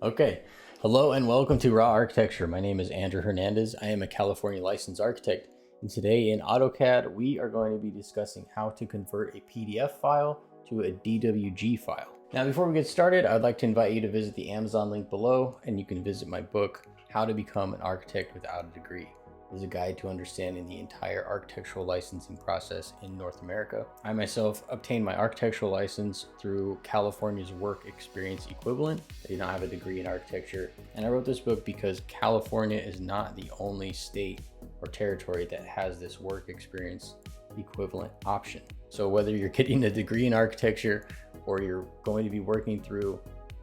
Okay, hello and welcome to Raw Architecture. My name is Andrew Hernandez. I am a California licensed architect. And today in AutoCAD, we are going to be discussing how to convert a PDF file to a DWG file. Now, before we get started, I'd like to invite you to visit the Amazon link below, and you can visit my book, How to Become an Architect Without a Degree. Is a guide to understanding the entire architectural licensing process in North America. I myself obtained my architectural license through California's work experience equivalent. I did not have a degree in architecture, and I wrote this book because California is not the only state or territory that has this work experience equivalent option. So whether you're getting a degree in architecture or you're going to be working through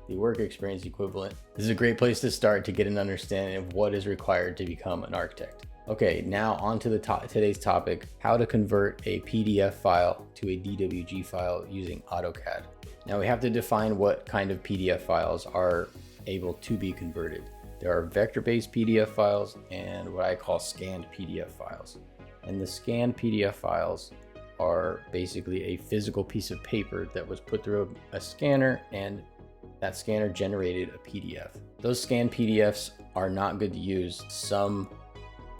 the work experience equivalent, this is a great place to start to get an understanding of what is required to become an architect. Okay, now on to today's topic, how to convert a PDF file to a DWG file using AutoCAD. Now we have to define what kind of PDF files are able to be converted. There are vector-based PDF files and what I call scanned PDF files. And the scanned PDF files are basically a physical piece of paper that was put through a scanner, and that scanner generated a PDF. Those scanned PDFs are not good to use. Some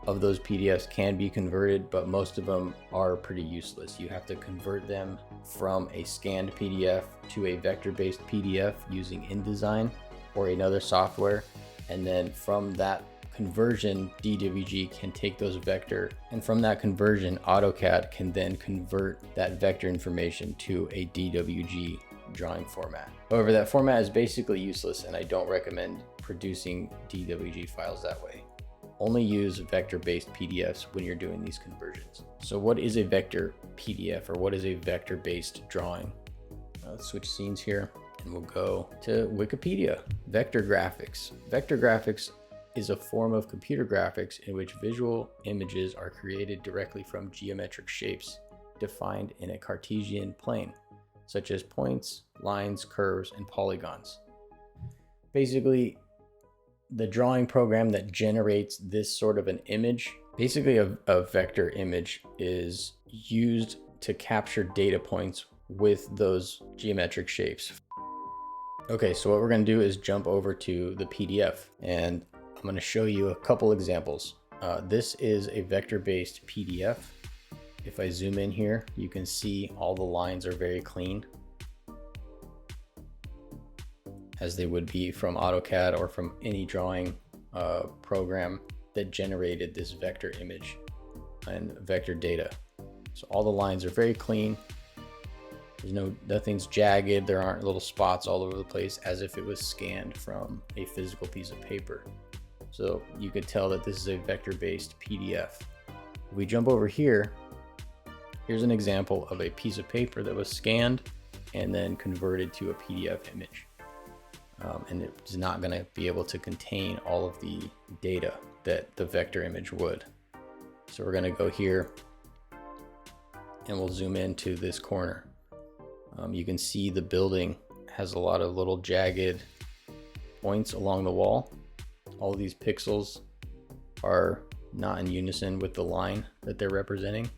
of those PDFs can be converted, but most of them are pretty useless. You have to convert them from a scanned PDF to a vector-based PDF using InDesign or another software. And then from that conversion, DWG can take those vector, and from that conversion, AutoCAD can then convert that vector information to a DWG drawing format. However, that format is basically useless, and I don't recommend producing DWG files that way. Only use vector-based PDFs when you're doing these conversions. So what is a vector PDF, or what is a vector-based drawing? Let's switch scenes here and we'll go to Wikipedia. Vector graphics. Vector graphics is a form of computer graphics in which visual images are created directly from geometric shapes defined in a Cartesian plane, such as points, lines, curves, and polygons. Basically, the drawing program that generates this sort of an image, basically a vector image, is used to capture data points with those geometric shapes. Okay, so what we're going to do is jump over to the PDF, and I'm going to show you a couple examples. This is a vector-based PDF. If I zoom in here, you can see all the lines are very clean, as they would be from AutoCAD or from any drawing program that generated this vector image and vector data. So all the lines are very clean. There's nothing's jagged. There aren't little spots all over the place, as if it was scanned from a physical piece of paper. So you could tell that this is a vector-based PDF. If we jump over here, here's an example of a piece of paper that was scanned and then converted to a PDF image. And it's not going to be able to contain all of the data that the vector image would. So we're going to go here and we'll zoom into this corner. You can see the building has a lot of little jagged points along the wall. All of these pixels are not in unison with the line that they're representing.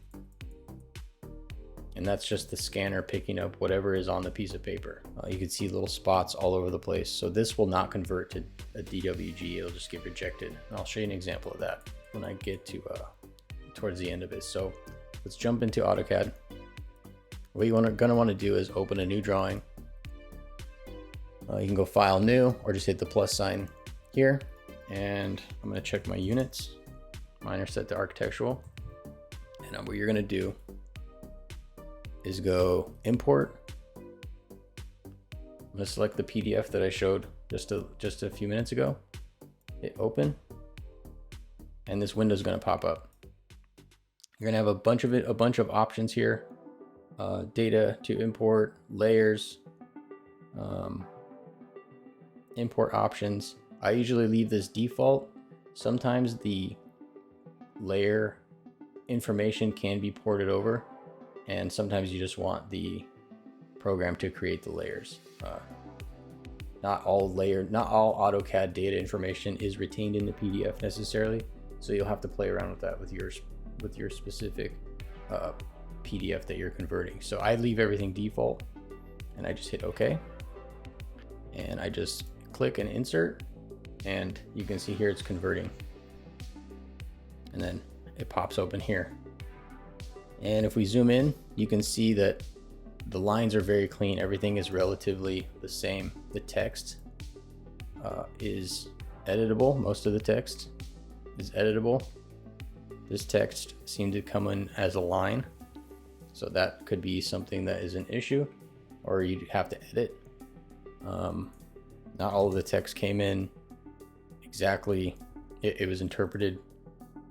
And that's just the scanner picking up whatever is on the piece of paper. You can see little spots all over the place. So this will not convert to a DWG, it'll just get rejected. And I'll show you an example of that when I get to towards the end of it. So let's jump into AutoCAD. What you're gonna wanna do is open a new drawing. You can go File, New, or just hit the plus sign here. And I'm gonna check my units. Mine are set to architectural. And what you're gonna do is go Import. I'm gonna select the PDF that I showed just a few minutes ago. Hit Open, and this window is gonna pop up. You're gonna have a bunch of options here. Data to import, layers, import options. I usually leave this default. Sometimes the layer information can be ported over, and sometimes you just want the program to create the layers. Not all AutoCAD data information is retained in the PDF necessarily, so you'll have to play around with that with your specific PDF that you're converting. So I leave everything default, and I just hit OK, and I just click and insert, and you can see here it's converting. And then it pops open here. And if we zoom in, you can see that the lines are very clean. Everything is relatively the same. The text is editable. Most of the text is editable. This text seemed to come in as a line, so that could be something that is an issue, or you'd have to edit. Not all of the text came in exactly. It was interpreted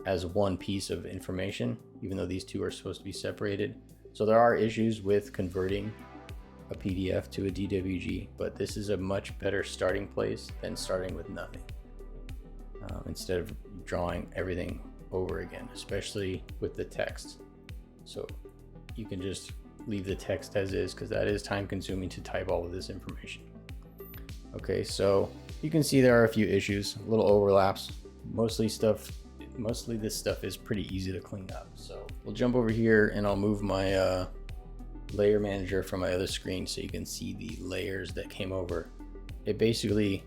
as one piece of information, even though these two are supposed to be separated. So there are issues with converting a PDF to a DWG, but this is a much better starting place than starting with nothing. Instead of drawing everything over again, especially with the text. So you can just leave the text as is, because that is time consuming to type all of this information. Okay, so you can see there are a few issues, little overlaps. Mostly this stuff is pretty easy to clean up. So we'll jump over here and I'll move my layer manager from my other screen so you can see the layers that came over. It basically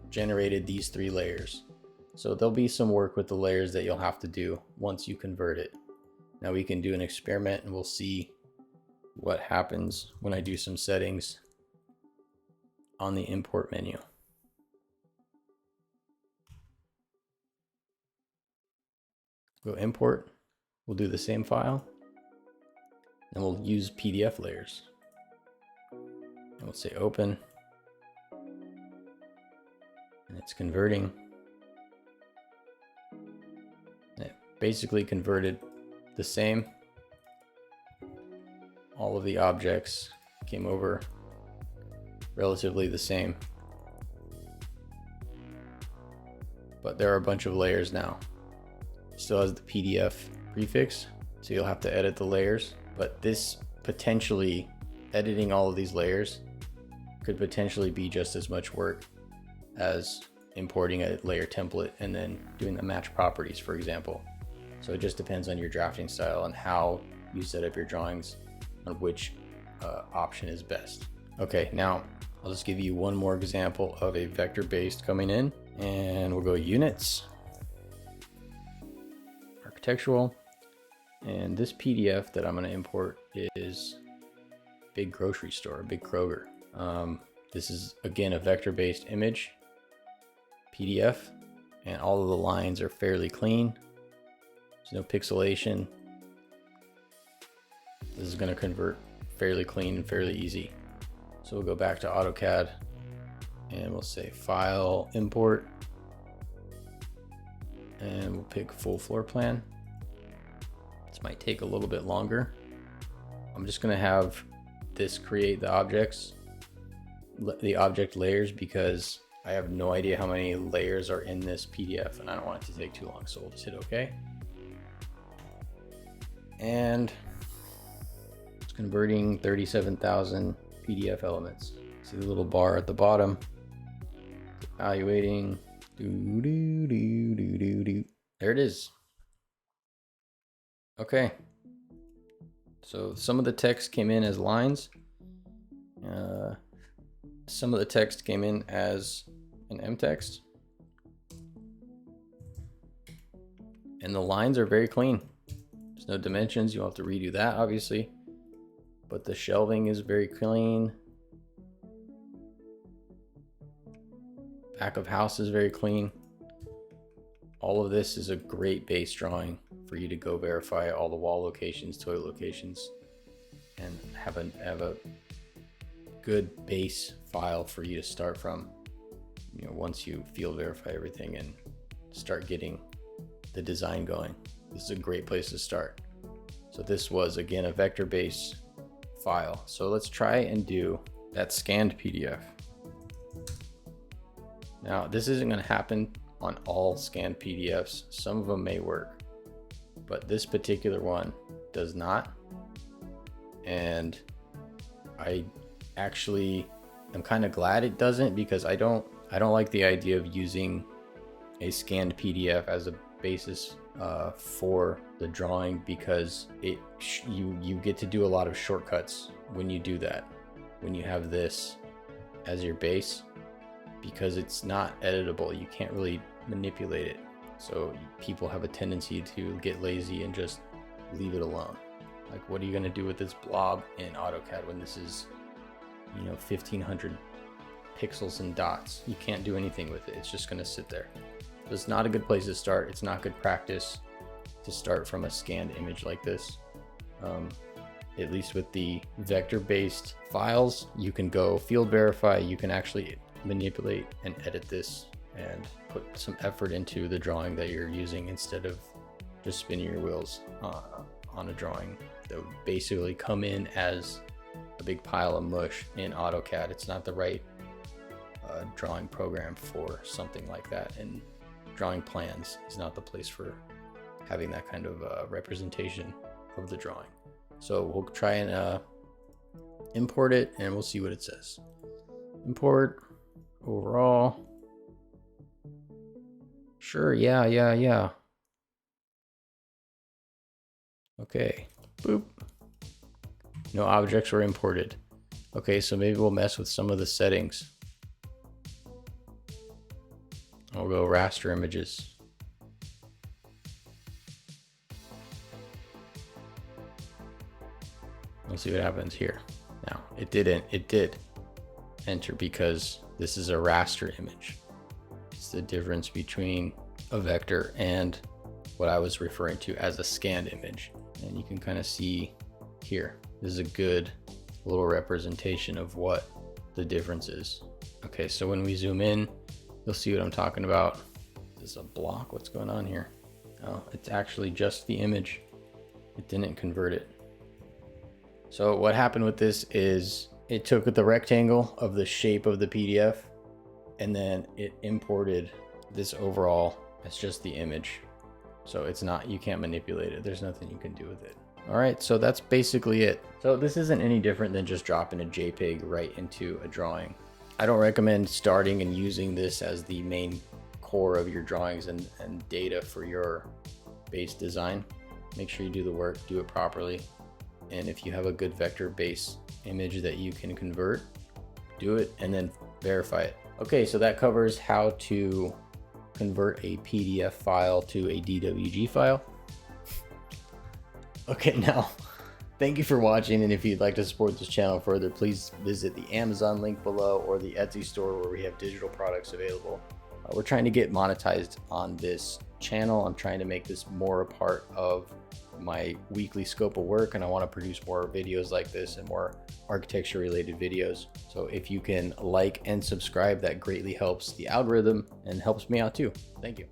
generated these 3 layers. So there'll be some work with the layers that you'll have to do once you convert it. Now we can do an experiment and we'll see what happens when I do some settings on the import menu. Go import, we'll do the same file, and we'll use PDF layers. And we'll say open, and it's converting. It basically converted the same. All of the objects came over relatively the same. But there are a bunch of layers now. It still has the PDF prefix, so you'll have to edit the layers. But this potentially, editing all of these layers could potentially be just as much work as importing a layer template and then doing the match properties, for example. So it just depends on your drafting style and how you set up your drawings on which option is best. Okay, now I'll just give you one more example of a vector based coming in, and we'll go units, architectural, and this PDF that I'm going to import is big grocery store, big Kroger. This is again a vector based image PDF, and all of the lines are fairly clean. There's no pixelation. This is going to convert fairly clean and fairly easy. So we'll go back to AutoCAD and we'll say file, import, and we'll pick full floor plan. This might take a little bit longer. I'm just going to have this create the objects, the object layers, because I have no idea how many layers are in this PDF and I don't want it to take too long. So we'll just hit OK. And it's converting 37,000 PDF elements. See the little bar at the bottom, evaluating. There it is. Okay. So some of the text came in as lines. Some of the text came in as an M text. And the lines are very clean. There's no dimensions. You'll have to redo that, obviously. But the shelving is very clean. Back of house is very clean. All of this is a great base drawing for you to go verify all the wall locations, toilet locations, and have a good base file for you to start from. You know, once you field verify everything and start getting the design going, this is a great place to start. So this was again a vector based file. So let's try and do that scanned PDF. Now this isn't going to happen on all scanned PDFs. Some of them may work, but this particular one does not. And I actually am kind of glad it doesn't, because I don't like the idea of using a scanned PDF as a basis for the drawing, because you get to do a lot of shortcuts when you do that, when you have this as your base because it's not editable. You can't really manipulate it. So people have a tendency to get lazy and just leave it alone. Like, what are you going to do with this blob in AutoCAD when this is, 1500 pixels and dots? You can't do anything with it. It's just going to sit there. So it's not a good place to start. It's not good practice to start from a scanned image like this. At least with the vector-based files, you can go field verify. You can actually manipulate and edit this and put some effort into the drawing that you're using instead of just spinning your wheels on a drawing that would basically come in as a big pile of mush in AutoCAD. It's not the right drawing program for something like that, and drawing plans is not the place for having that kind of representation of the drawing. So we'll try and import it, and we'll see what it says. Import overall. Sure, yeah. Okay, boop. No objects were imported. Okay, so maybe we'll mess with some of the settings. We'll go raster images. We'll see what happens here. Now, it did enter because this is a raster image. It's the difference between a vector and what I was referring to as a scanned image. And you can kind of see here, this is a good little representation of what the difference is. Okay, so when we zoom in, you'll see what I'm talking about. Is this a block? What's going on here? Oh, it's actually just the image. It didn't convert it. So what happened with this is it took the rectangle of the shape of the PDF and then it imported this overall as just the image. So it's not, you can't manipulate it. There's nothing you can do with it. All right, so that's basically it. So this isn't any different than just dropping a JPEG right into a drawing. I don't recommend starting and using this as the main core of your drawings and data for your base design. Make sure you do the work, do it properly. And if you have a good vector base image that you can convert, do it and then verify it. Okay, so that covers how to convert a PDF file to a DWG file. Okay, now, thank you for watching, and if you'd like to support this channel further, please visit the Amazon link below or the Etsy store where we have digital products available. We're trying to get monetized on this channel. I'm trying to make this more a part of my weekly scope of work, and I want to produce more videos like this and more architecture related videos. So if you can like and subscribe, that greatly helps the algorithm and helps me out too. Thank you.